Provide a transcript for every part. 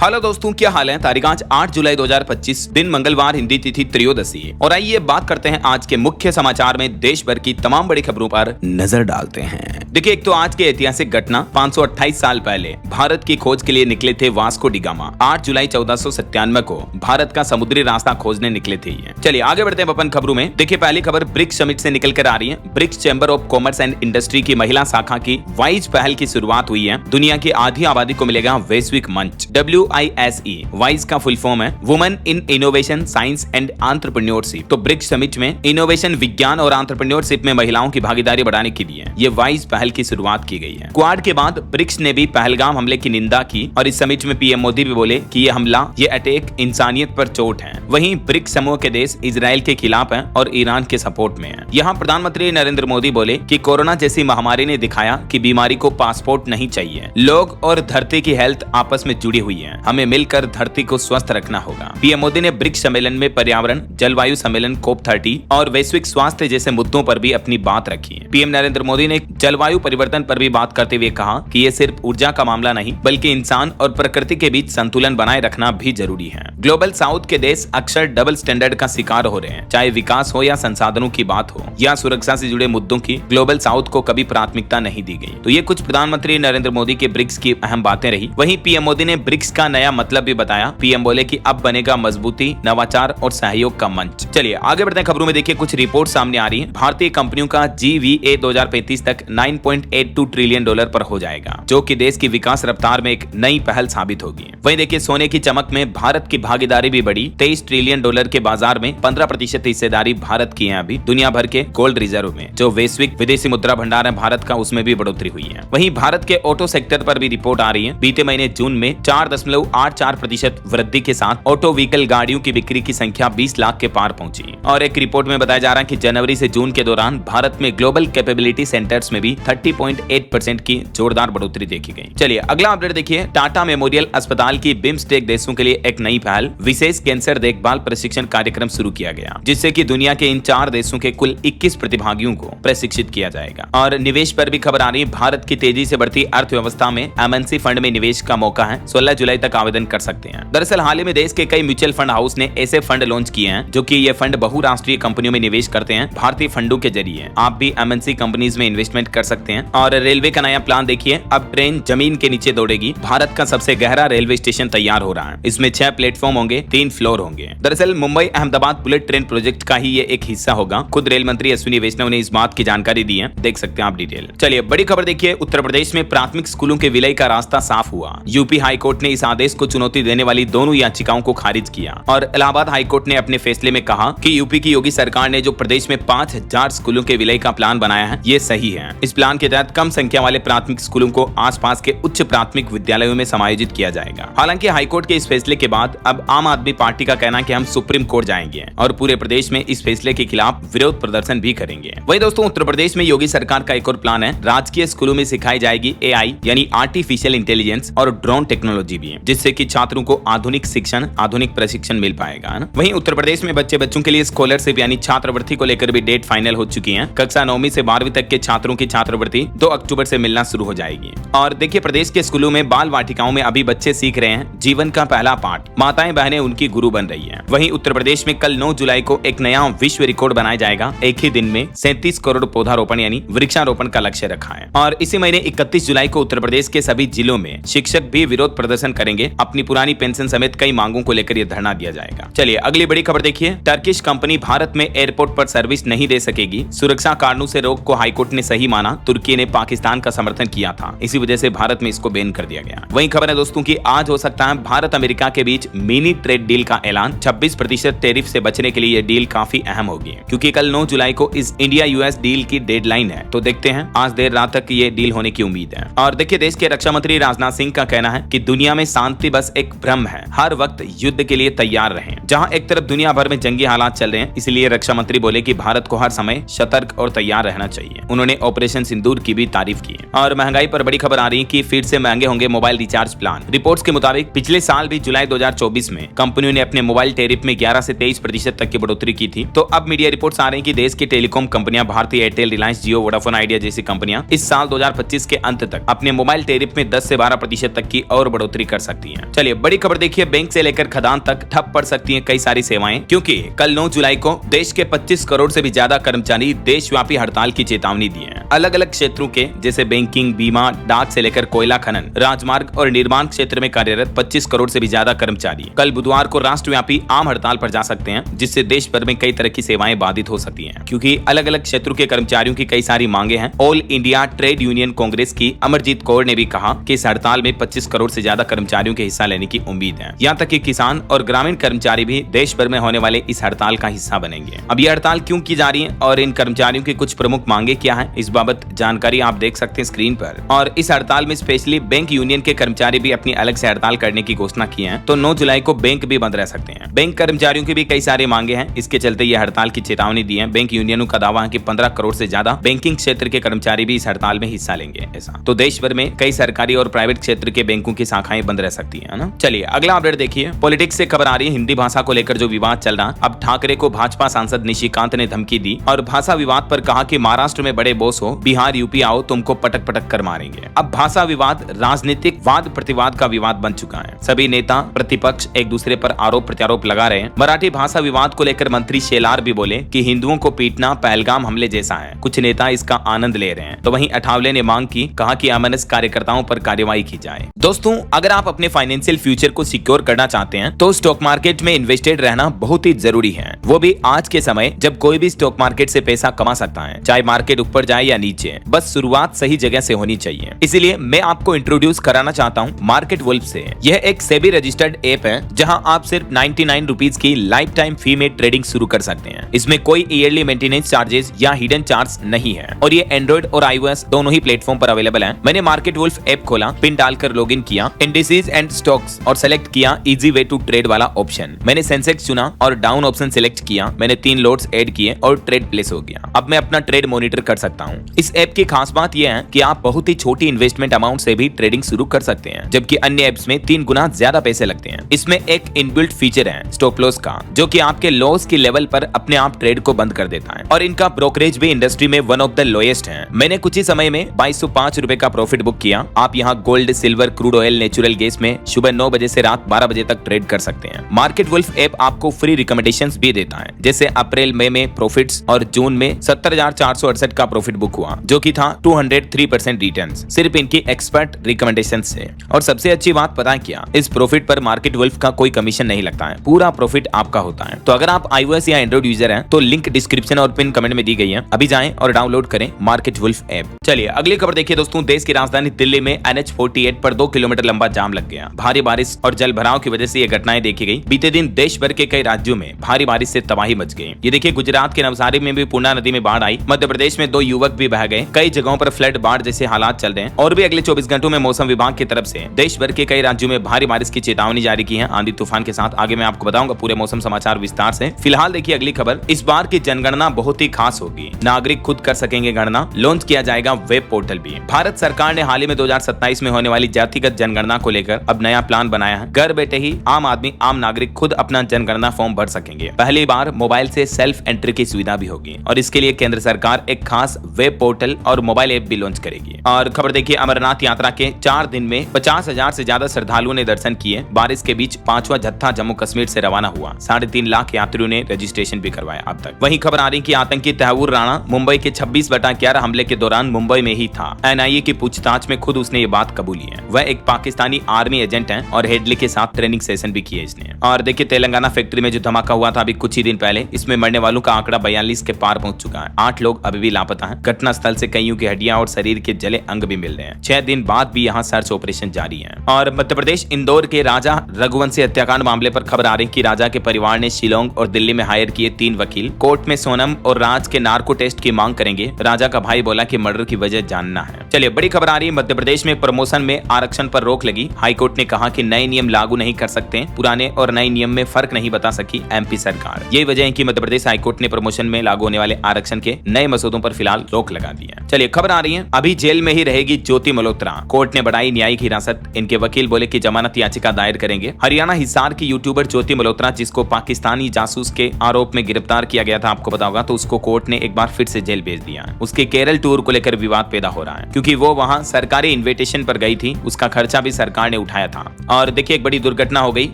Hello दोस्तों, क्या हाल है। तारीख आज 8 जुलाई 2025, दिन मंगलवार, हिंदी तिथि त्रयोदशी। और आइए बात करते हैं आज के मुख्य समाचार में देश भर की तमाम बड़ी खबरों पर नजर डालते हैं। देखिए, एक तो आज की ऐतिहासिक घटना, 528 साल पहले भारत की खोज के लिए निकले थे वास्को डी गामा। 8 जुलाई 1497 को भारत का समुद्री रास्ता खोजने निकले थे। चलिए आगे बढ़ते हैं अपन खबरों में। देखिए, पहली खबर ब्रिक्स समिट से निकल कर आ रही है। BRICS chamber of commerce and industry की महिला शाखा की वाइज पहल की शुरुआत हुई है। दुनिया की आधी आबादी को मिलेगा वैश्विक मंच। WISE वाइज का फुल फॉर्म है women in innovation, science and entrepreneurship. तो ब्रिक्स समिट में इनोवेशन, विज्ञान और एंटरप्रेन्योरशिप में महिलाओं की भागीदारी बढ़ाने के लिए ये वाइज पहल की शुरुआत की गई है। क्वाड के बाद ब्रिक्स ने भी पहलगाम हमले की निंदा की और इस समिट में पीएम मोदी भी बोले कि ये हमला, ये अटैक इंसानियत पर चोट है। वहीं ब्रिक्स समूह के देश इजराइल के खिलाफ हैं और ईरान के सपोर्ट में हैं। यहाँ प्रधानमंत्री नरेंद्र मोदी बोले कि कोरोना जैसी महामारी ने दिखाया कि बीमारी को पासपोर्ट नहीं चाहिए। लोग और धरती की हेल्थ आपस में जुड़ी हुई है। हमें मिलकर धरती को स्वस्थ रखना होगा। पीएम मोदी ने ब्रिक्स सम्मेलन में पर्यावरण, जलवायु सम्मेलन COP30 और वैश्विक स्वास्थ्य जैसे मुद्दों पर भी अपनी बात रखी। पीएम नरेंद्र मोदी ने जलवायु परिवर्तन पर भी बात करते हुए कहा कि ये सिर्फ ऊर्जा का मामला नहीं, बल्कि इंसान और प्रकृति के बीच संतुलन बनाए रखना भी जरूरी है। ग्लोबल साउथ के देश अक्सर डबल स्टैंडर्ड का शिकार हो रहे हैं। चाहे विकास हो या संसाधनों की बात हो या सुरक्षा से जुड़े मुद्दों की, ग्लोबल साउथ को कभी प्राथमिकता नहीं दी गई। तो ये कुछ प्रधानमंत्री नरेंद्र मोदी के ब्रिक्स की अहम बातें रही। वहीं पीएम मोदी ने ब्रिक्स का नया मतलब भी बताया। पीएम बोले कि अब बनेगा मजबूती, नवाचार और सहयोग का मंच। चलिए आगे बढ़ते हैं खबरों में। देखिए, कुछ रिपोर्ट सामने आ रही है। भारतीय कंपनियों का GVA 2035 तक $9.82 ट्रिलियन पर हो जाएगा, जो कि देश की विकास रफ्तार में एक नई पहल साबित होगी। वहीं देखिए, सोने की चमक में भारत की भागीदारी भी बढ़ी। $23 ट्रिलियन के बाजार में 15% हिस्सेदारी भारत की है। अभी दुनिया भर के गोल्ड रिजर्व में जो वैश्विक विदेशी मुद्रा भंडार है भारत का, उसमें भी बढ़ोतरी हुई है। वहीं भारत के ऑटो सेक्टर पर भी रिपोर्ट आ रही है। बीते महीने जून में 4.84% वृद्धि के साथ ऑटो व्हीकल गाड़ियों की बिक्री की संख्या 20 लाख के पार पहुंची। और एक रिपोर्ट में बताया जा रहा है कि जनवरी से जून के दौरान भारत में ग्लोबल कैपेबिलिटी सेंटर्स में भी 30.8% की जोरदार बढ़ोतरी देखी गई। चलिए अगला अपडेट देखिए। टाटा मेमोरियल अस्पताल की बिम्स्टेक देशों के लिए एक नई पहल, विशेष कैंसर देखभाल प्रशिक्षण कार्यक्रम शुरू किया गया, जिससे कि दुनिया के इन 4 देशों के कुल 21 प्रतिभागियों को प्रशिक्षित किया जाएगा। और निवेश पर भी खबर आ रही है। भारत की तेजी से बढ़ती अर्थव्यवस्था में MNC फंड में निवेश का मौका है। 16 जुलाई तक आवेदन कर सकते हैं। दरअसल हाल ही में देश के कई म्यूचुअल फंड हाउस ने ऐसे फंड लॉन्च किए हैं, जो कि ये फंड बहुराष्ट्रीय कंपनियों में निवेश करते हैं। भारतीय फंडों के जरिए आप भी MNC कंपनीज में इन्वेस्टमेंट कर सकते हैं। और रेलवे का नया प्लान देखिए, अब ट्रेन जमीन के नीचे दौड़ेगी। भारत का सबसे गहरा रेलवे स्टेशन तैयार हो रहा है। इसमें 6 प्लेटफॉर्म होंगे, 3 फ्लोर होंगे। दरअसल Mumbai Ahmedabad bullet train project का ही ये एक हिस्सा होगा। खुद रेल मंत्री अश्विनी वैष्णव ने इस बात की जानकारी दी है। देख सकते हैं आप डिटेल। चलिए बड़ी खबर देखिए। उत्तर प्रदेश में प्राथमिक स्कूलों के विलय का रास्ता साफ हुआ। यूपी हाईकोर्ट ने इस आदेश को चुनौती देने वाली दोनों याचिकाओं को खारिज किया। और इलाहाबाद हाईकोर्ट ने अपने फैसले में कहा कि यूपी की योगी सरकार ने जो प्रदेश में 5000 स्कूलों के विलय का प्लान बनाया है, ये सही है। इस प्लान के तहत कम संख्या वाले प्राथमिक स्कूलों को आसपास के उच्च प्राथमिक विद्यालयों में समायोजित किया जाएगा। हालांकि हाईकोर्ट के इस फैसले के बाद अब आम आदमी पार्टी का कहना है कि हम सुप्रीम कोर्ट जाएंगे और पूरे प्रदेश में इस फैसले के खिलाफ विरोध प्रदर्शन भी करेंगे। वही दोस्तों, उत्तर प्रदेश में योगी सरकार का एक और प्लान है। राजकीय स्कूलों में सिखाई जाएगी AI यानी आर्टिफिशियल इंटेलिजेंस और ड्रोन टेक्नोलॉजी भी, जिससे कि छात्रों को आधुनिक शिक्षण, आधुनिक प्रशिक्षण मिल पाएगा ना। वहीं उत्तर प्रदेश में बच्चों के लिए स्कॉलरशिप यानी छात्रवृत्ति को लेकर भी डेट फाइनल हो चुकी है। कक्षा 9वीं से 12वीं तक के छात्रों की छात्रवृत्ति 2 अक्टूबर से मिलना शुरू हो जाएगी। और देखिए, प्रदेश के स्कूलों में बाल वाटिकाओं में अभी बच्चे सीख रहे हैं जीवन का पहला पाठ। माताएं बहनें उनकी गुरु बन रही है। वहीं उत्तर प्रदेश में कल 9 जुलाई को एक नया विश्व रिकॉर्ड बनाया जाएगा। एक ही दिन में 37 करोड़ पौधारोपण यानी वृक्षारोपण का लक्ष्य रखा है। और इसी महीने 31 जुलाई को उत्तर प्रदेश के सभी जिलों में शिक्षक भी विरोध प्रदर्शन करेंगे। अपनी पुरानी पेंशन समेत कई मांगों को लेकर यह धरना दिया जाएगा। चलिए अगली बड़ी खबर देखिए। टर्किश कंपनी भारत में एयरपोर्ट पर सर्विस नहीं दे सकेगी। सुरक्षा कारणों से रोक को हाईकोर्ट ने सही माना। तुर्की ने पाकिस्तान का समर्थन किया था, इसी वजह से भारत में इसको बैन कर दिया गया। वहीं खबर है दोस्तों की आज हो सकता है भारत अमेरिका के बीच मिनी ट्रेड डील का ऐलान। 26% टैरिफ से बचने के लिए यह डील काफी अहम होगी, क्योंकि कल 9 जुलाई को इस इंडिया US डील की डेडलाइन है। तो देखते हैं, आज देर रात तक ये डील होने की उम्मीद है। और देखिए, देश के रक्षा मंत्री राजनाथ सिंह का कहना है कि दुनिया में शांति बस एक भ्रम है। हर वक्त युद्ध के लिए तैयार रहें। जहां एक तरफ दुनिया भर में जंगी हालात चल रहे हैं, इसलिए रक्षा मंत्री बोले कि भारत को हर समय सतर्क और तैयार रहना चाहिए। उन्होंने ऑपरेशन सिंदूर की भी तारीफ की। और महंगाई पर बड़ी खबर आ रही है कि फिर से महंगे होंगे मोबाइल रिचार्ज प्लान। रिपोर्ट्स के मुताबिक पिछले साल भी जुलाई 2024 में कंपनियों ने अपने मोबाइल टैरिफ में 11 से 23% तक की बढ़ोतरी की थी। तो अब मीडिया रिपोर्ट्स आ रही हैं कि देश की टेलीकॉम कंपनियां भारती एयरटेल, रिलायंस जियो, वोडाफोन आइडिया जैसी कंपनियां इस साल 2025 के अंत तक अपने मोबाइल टैरिफ में 10 से 12% तक की और बढ़ोतरी कर सकती है। चलिए बड़ी खबर देखिए, बैंक से लेकर खदान तक ठप पड़ सकती है कई सारी सेवाएं, क्योंकि कल 9 जुलाई को देश के 25 करोड़ से भी ज्यादा कर्मचारी देशव्यापी हड़ताल की चेतावनी दी है। अलग अलग क्षेत्रों के जैसे बैंकिंग, बीमा, डाक से लेकर कोयला खनन, राजमार्ग और निर्माण क्षेत्र में कार्यरत 25 करोड़ से भी ज्यादा कर्मचारी कल बुधवार को राष्ट्रव्यापी आम हड़ताल पर जा सकते हैं, जिससे देश भर में कई तरह की सेवाएं बाधित हो सकती हैं, क्योंकि अलग अलग क्षेत्रों के कर्मचारियों की कई सारी मांगे हैं। All India trade union Congress की अमरजीत कौर ने भी कहा कि इस हड़ताल में 25 करोड़ से ज्यादा कर्मचारियों के हिस्सा लेने की उम्मीद है। यहाँ तक कि किसान और ग्रामीण कर्मचारी भी देश भर में होने वाले इस हड़ताल का हिस्सा बनेंगे। अब ये हड़ताल क्यों की जा रही है और इन कर्मचारियों की कुछ प्रमुख मांगे क्या है, इस बाबत जानकारी आप देख सकते हैं स्क्रीन पर। और इस हड़ताल में स्पेशली बैंक यूनियन के कर्मचारी भी अपनी अलग से हड़ताल करने की घोषणा की है, तो 9 जुलाई को बैंक भी बंद रह सकते हैं। बैंक कर्मचारियों की भी कई सारी मांगे हैं, इसके चलते ये हड़ताल की चेतावनी दी है। बैंक यूनियनों का दावा है कि 15 करोड़ से ज्यादा बैंकिंग क्षेत्र के कर्मचारी भी इस हड़ताल में हिस्सा लेंगे। ऐसा तो देश भर में कई सरकारी और प्राइवेट क्षेत्र के बैंकों की शाखाएं बंद रह सकती है ना। चलिए अगला अपडेट देखिए, पॉलिटिक्स से खबर आ रही है। हिंदी भाषा को लेकर जो विवाद चल रहा, अब ठाकरे को भाजपा सांसद निशिकांत ने धमकी दी और भाषा विवाद पर कहा कि महाराष्ट्र में बड़े बॉस हो, बिहार यूपी आओ, तुमको पटक पटक कर मारेंगे। अब भाषा विवाद राजनीतिक वाद प्रतिवाद का विवाद बन चुका है। सभी नेता प्रतिपक्ष एक दूसरे पर आरोप प्रत्यारोप लगा रहे हैं। मराठी भाषा विवाद को लेकर मंत्री शेलार भी बोले कि हिंदुओं को पीटना पहलगाम हमले जैसा है, कुछ नेता इसका आनंद ले रहे हैं। तो वहीं अठावले ने मांग की, कहा कि अमनस्क कार्यकर्ताओं पर कार्रवाई की जाए। दोस्तों, अगर आप अपने फाइनेंशियल फ्यूचर को सिक्योर करना चाहते हैं तो स्टॉक मार्केट में इन्वेस्टेड रहना बहुत ही जरूरी है, वो भी आज के समय जब कोई भी स्टॉक मार्केट से पैसा कमा सकता है, चाहे मार्केट ऊपर जाए या नीचे, बस शुरुआत सही जगह से होनी चाहिए। इसलिए मैं आपको इंट्रोड्यूस कराना चाहता हूँ मार्केट वुल्फ से। यह एक सेबी रजिस्टर्ड ऐप है जहां आप सिर्फ 99 रुपीज की लाइफ टाइम फी में ट्रेडिंग शुरू कर सकते हैं। इसमें कोई ईयरली मेंटेनेंस चार्जेस या हिडन चार्ज नहीं है और ये एंड्रॉइड और iOS दोनों ही प्लेटफॉर्म पर अवेलेबल है। मैंने मार्केट वुल्फ ऐप खोला, पिन डालकर लॉगिन किया, इंडिसेस एंड स्टॉक्स और सेलेक्ट किया इजी वे टू ट्रेड वाला ऑप्शन। मैंने सेंसेक्स चुना और डाउन ऑप्शन सेलेक्ट किया। मैंने 3 लॉट्स ऐड किए और ट्रेड प्लेस हो गया। अब मैं अपना ट्रेड मॉनिटर कर सकता हूँ। इस ऐप की खास बात यह है कि आप बहुत ही छोटी इन्वेस्टमेंट अमाउंट से भी ट्रेडिंग शुरू कर सकते हैं, जबकि अन्य ऐप्स में 3 गुना ज्यादा पैसे लगते हैं। इसमें एक इनबिल्ट फीचर है स्टॉप लॉस का, जो कि आपके लॉस की लेवल पर अपने आप ट्रेड को बंद कर देता है और इनका ब्रोकरेज भी इंडस्ट्री में वन ऑफ द लोएस्ट है। मैंने कुछ ही समय में 2205 रुपए का प्रॉफिट बुक किया। आप यहाँ gold, silver, crude oil, natural gas में सुबह 9 बजे से रात 12 बजे तक ट्रेड कर सकते हैं। मार्केट वुल्फ ऐप आपको फ्री रिकमेंडेशंस भी देता है, जैसे अप्रैल मई में प्रॉफिट्स और जून में 70,468 का प्रॉफिट बुक हुआ, जो कि था 203% रिटर्न्स सिर्फ इनकी एक्सपर्ट रिकमेंडेशन से। और सबसे अच्छी बात पता है क्या, इस प्रॉफिट पर मार्केट वुल्फ का कोई कमीशन नहीं लगता है, पूरा प्रॉफिट आपका होता है। तो अगर आप iOS या एंड्रॉइड यूजर हैं तो लिंक डिस्क्रिप्शन और पिन कमेंट में दी गई है, अभी जाएं और डाउनलोड करें मार्केट वुल्फ ऐप। चलिए अगली खबर देखिए दोस्तों, देश की राजधानी दिल्ली में NH48 पर 2 किलोमीटर लंबा जाम लग गया। भारी बारिश और जल भराव की वजह से ये घटनाएं देखी गई। बीते दिन देश भर के कई राज्यों में भारी बारिश से तबाही मच गई। ये देखिए, गुजरात के नवसारी में भी पूर्णा नदी में बाढ़ आई। मध्य प्रदेश में 2 युवक भी बह गए। कई जगहों पर फ्लड, बाढ़ जैसे हालात चल रहे हैं। और भी अगले 24 घंटों में मौसम विभाग की तरफ से देश भर के कई राज्यों में भारी बारिश की चेतावनी जारी की है, आंधी तूफान के साथ। आगे मैं आपको बताऊंगा पूरे मौसम समाचार विस्तार से। फिलहाल देखिए अगली खबर, इस बार की जनगणना बहुत ही खास होगी। नागरिक खुद कर सकेंगे गणना, लॉन्च किया जाएगा वेब पोर्टल भी। भारत सरकार ने हाल ही में 2027 में होने वाली जातिगत जनगणना को लेकर अब नया प्लान बनाया है। घर बैठे ही आम आदमी, आम नागरिक खुद अपना जनगणना फॉर्म भर सकेंगे। पहली बार मोबाइल से सेल्फ एंट्री की सुविधा भी होगी और इसके लिए केंद्र सरकार एक खास वेब पोर्टल और मोबाइल ऐप भी लॉन्च करेगी। और खबर देखिए, अमरनाथ यात्रा के 4 दिन में 50,000 से ज्यादा श्रद्धालुओं ने दर्शन किए। बारिश के बीच 5वां जत्था जम्मू कश्मीर से रवाना हुआ। 3.5 लाख यात्रियों ने रजिस्ट्रेशन भी करवाया अब तक। वहीं खबर आ रही कि आतंकी तहव्वुर राणा मुंबई के 26/11 हमले के दौरान मुंबई में ही था। NIA की पूछताछ में खुद उसने ये बात कबूली है। वह एक पाकिस्तानी आर्मी एजेंट है और हेडली के साथ ट्रेनिंग सेशन भी किए इसने। और देखिए, तेलंगाना फैक्ट्री में जो धमाका हुआ था अभी कुछ ही दिन पहले, इसमें मरने वालों का आंकड़ा 42 के पार पहुंच चुका है। 8 लोग अभी भी लापता हैं। घटना स्थल से कईयों की हड्डियां और शरीर के जले अंग भी मिल रहे हैं। 6 दिन बाद भी यहाँ सर्च ऑपरेशन जारी है। और मध्य प्रदेश इंदौर के राजा रघुवंशी हत्याकांड मामले पर खबर आ रही कि राजा के परिवार ने शिलोंग और दिल्ली में हायर किए 3 वकील। कोर्ट में सोनम और राज के नार्को टेस्ट की मांग करेंगे। राजा का भाई बोला कि मर्डर की वजह जानना है। चलिए बड़ी खबर आ रही है, मध्य प्रदेश में प्रमोशन में आरक्षण पर रोक लगी। हाईकोर्ट ने कहा कि नए नियम लागू नहीं कर सकते। पुराने और नए नियम में फर्क नहीं बता सकी MP सरकार। यही वजह है कि मध्य प्रदेश हाईकोर्ट ने प्रमोशन में लागू होने वाले आरक्षण के नए मसौदों पर फिलहाल रोक लगा दी है। चलिए खबर आ रही है, अभी जेल में ही रहेगी ज्योति मल्होत्रा। कोर्ट ने बढ़ाई न्यायिक हिरासत। इनके वकील बोले कि जमानत याचिका दायर करेंगे। हरियाणा हिसार की यूट्यूबर ज्योति मल्होत्रा, जिसको पाकिस्तानी जासूस के आरोप में गिरफ्तार किया गया था, आपको पता होगा, तो उसको कोर्ट ने एक बार फिर से जेल भेज दिया है। उसके केरल टूर को लेकर विवाद पैदा हो रहा है, क्योंकि वो वहां सरकारी इन्विटेशन पर गई थी। उसका खर्चा भी सरकार ने उठाया था। और देखिए एक बड़ी दुर्घटना हो गई,